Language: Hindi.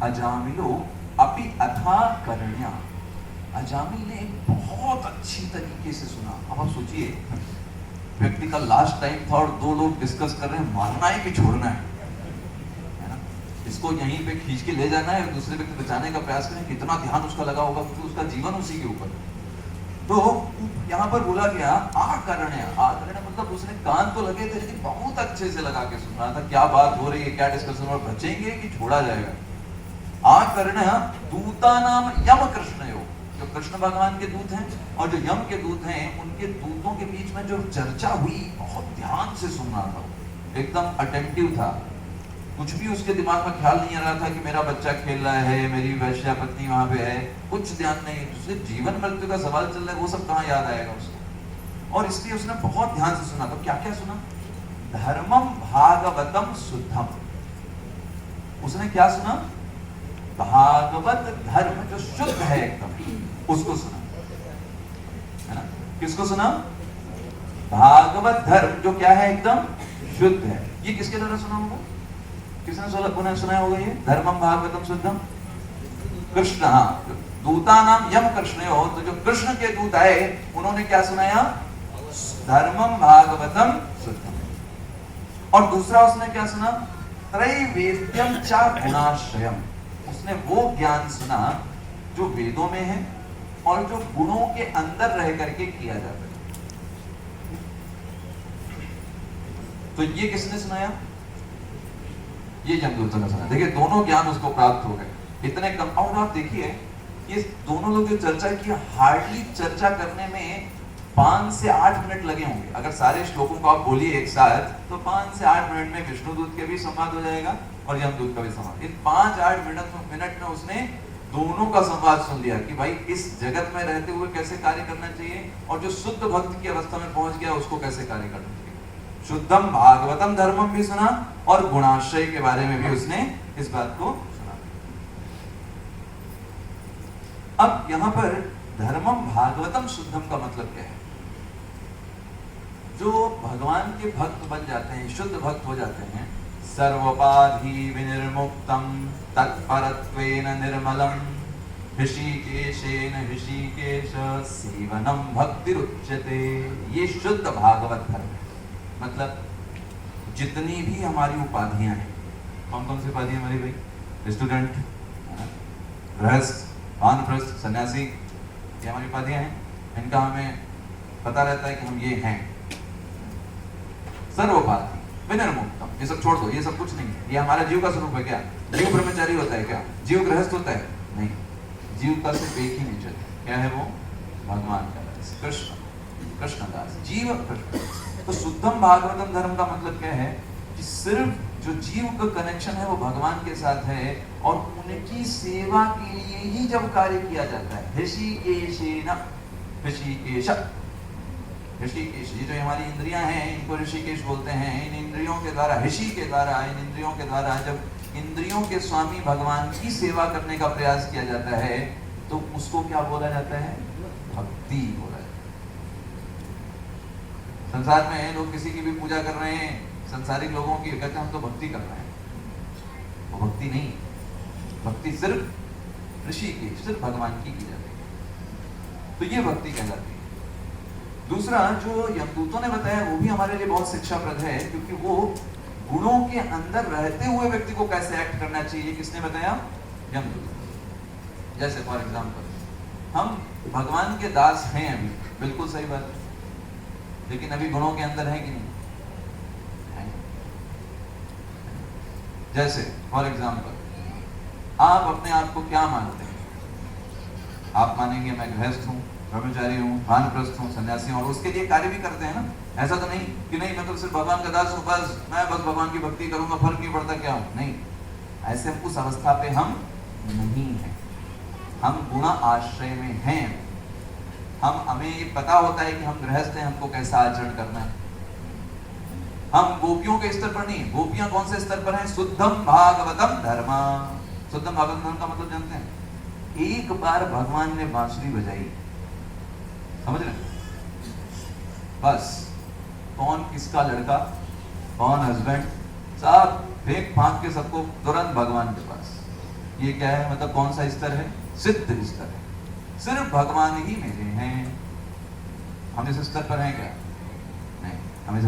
अजामिलो अपि अथा करण्या। अजामिल ने बहुत अच्छी तरीके से सुना। अब आप सोचिए, व्यक्ति का लास्ट टाइम था और दो लोग डिस्कस कर रहे हैं मारना है कि छोड़ना है ना, इसको यहीं पे खींच के ले जाना है और दूसरे व्यक्ति बचाने का प्रयास करें। कितना ध्यान उसका लगा होगा, क्योंकि उसका जीवन उसी के ऊपर। तो यहाँ पर बोला गया आकरण्य। आकरण्य मतलब उसने कान तो लगे थे लेकिन बहुत अच्छे से लगा के सुन रहा था, क्या बात हो रही है, क्या डिस्कशन, और बचेंगे कि छोड़ा जाएगा। आकरण्य दूता नाम यम कृष्ण योग, जो कृष्ण भगवान के दूत हैं और जो यम के दूत हैं, उनके दूतों के बीच में जो चर्चा हुई बहुत ध्यान से सुन रहा था, एकदम अटेंटिव था। कुछ भी उसके दिमाग में ख्याल नहीं आ रहा था कि मेरा बच्चा खेल रहा है, मेरी वैश्या पत्नी वहां पे है, कुछ ध्यान नहीं। उसके जीवन मृत्यु का सवाल चल रहा है, वो सब कहाँ याद आएगा उसको। और इसलिए उसने बहुत ध्यान से सुना। तो क्या क्या सुना? धर्मम भागवतम शुद्धम। उसने क्या सुना? भागवत धर्म जो शुद्ध है एकदम, उसको सुना, है ना। किसको सुना? भागवत धर्म जो क्या है, एकदम शुद्ध है। ये किसके द्वारा सुना होगा? किसने सुना होगा ये धर्मम भागवतम शुद्धम? कृष्ण। हाँ, दूता नाम यम कृष्ण हो, तो जो कृष्ण के दूत आए उन्होंने क्या सुनाया? धर्मम भागवतम शुद्धम। और दूसरा उसने क्या सुना? त्रैवेद्यम चा गुणाश्रयम। उसने वो ज्ञान सुना जो वेदों में है और जो गुणों के अंदर रह करके किया जाता है। तो ये किसने सुनाया? ये यमदूतों ने सुना। देखिए, दोनों ज्ञान उसको प्राप्त हो गए इतने कम। और आप देखिए, ये दोनों लोग जो चर्चा की, हार्डली चर्चा करने में 5 से 8 मिनट लगे होंगे। अगर सारे श्लोकों को आप बोलिए एक साथ, तो 5 से 8 मिनट में विष्णुदूत के भी संवाद हो जाएगा और यमदूत का भी संवाद। इन 5-8 मिनट में उसने दोनों का संवाद सुन लिया कि भाई इस जगत में रहते हुए कैसे कार्य करना चाहिए, और जो शुद्ध भक्त की अवस्था में पहुंच गया उसको कैसे कार्य करना चाहिए। शुद्धम भागवतम धर्मम भी सुना और गुणाश्रय के बारे में भी उसने इस बात को सुना। अब यहां पर धर्मम भागवतम शुद्धम का मतलब क्या है? जो भगवान के भक्त बन जाते हैं, शुद्ध भक्त हो जाते हैं, सर्वोपाधि विनिर्मुक्तम तत्परत्वेन निर्मलम ऋषिकेशेन ऋषिकेश सेवनम भक्तिरुच्यते। ये शुद्ध भागवत धर्म है। मतलब जितनी भी हमारी उपाधियां हैं, कौन कौन सी उपाधियां हमारी भाई? स्टूडेंट, गृहस्थ, वानप्रस्थ, सन्यासी, ये हमारी उपाधियां हैं। इनका हमें पता रहता है कि हम ये हैं। सर्वोपाधि विनिर्मुक्तम, ये सब छोड़ दो, ये सब कुछ नहीं है। ये हमारा जीव का स्वरूप है क्या? जीव ब्रह्मचारी होता है क्या? जीव गृहस्थ होता है? नहीं। जीव का सिर्फ एक ही नेचर है। क्या है वो? भगवान का दास, कृष्ण, कृष्णदास, जीव कृष्ण। तो शुद्धम भागवतम धर्म का मतलब क्या है? कि सिर्फ जो जीव का कनेक्शन है वो भगवान के साथ है, और उनकी सेवा के लिए ही जब कार्य किया जाता है। ऋषिकेशेन, ऋषिकेश, ऋषिकेश, ये जो हमारी इंद्रियां हैं इनको ऋषिकेश बोलते हैं। इन इंद्रियों के द्वारा, ऋषि के द्वारा, इन इंद्रियों के द्वारा जब इंद्रियों के स्वामी भगवान की सेवा करने का प्रयास किया जाता है, तो उसको क्या बोला जाता है? भक्ति बोला जाता है। संसार में लोग किसी की भी पूजा कर रहे हैं, संसारिक लोगों की, कहते हैं हम तो भक्ति कर रहे हैं। वो भक्ति नहीं, भक्ति सिर्फ ऋषि की, सिर्फ भगवान की जाती है। तो ये भक्ति कहलाती है। दूसरा जो यमदूतों ने बताया वो भी हमारे लिए बहुत शिक्षाप्रद है, क्योंकि वो गुणों के अंदर रहते हुए व्यक्ति को कैसे एक्ट करना चाहिए, किसने बताया? यमदूत। जैसे फॉर एग्जाम्पल, हम भगवान के दास हैं अभी, बिल्कुल सही बात है, लेकिन अभी गुणों के अंदर है कि नहीं? है। जैसे फॉर एग्जाम्पल, आप अपने आप को क्या मानते हैं? आप मानेंगे मैं गृहस्थ हूँ, ब्रह्मचारी हूँ, वानप्रस्थ हूँ, सन्यासी हूँ, और उसके लिए कार्य भी करते हैं ना। ऐसा तो नहीं कि नहीं मैं तो सिर्फ भगवान का दास हूँ, बस मैं बस भगवान की भक्ति करूंगा, फर्क नहीं पड़ता क्या हूँ। नहीं, ऐसे उस अवस्था पे हम नहीं हैं। हम गुण आश्रय में हैं। हमें ये पता होता है कि हम गृहस्थ हैं, हमको कैसा आचरण करना है। हम गोपियों के स्तर पर नहीं। गोपियां कौन से स्तर पर हैं? शुद्धम भागवतम धर्म। शुद्धम भागवतम धर्म का मतलब जानते हैं? एक बार भगवान ने बांसुरी बजाई, समझ रहे? बस कौन किसका लड़का, कौन हस्बैंड, सब फेंक फांक के सबको तुरंत भगवान के पास। ये क्या है, मतलब कौन सा स्तर है? सिद्ध स्तर है, सिर्फ भगवान ही मेरे हैं। हम इस स्तर पर हैं क्या? नहीं, हम इस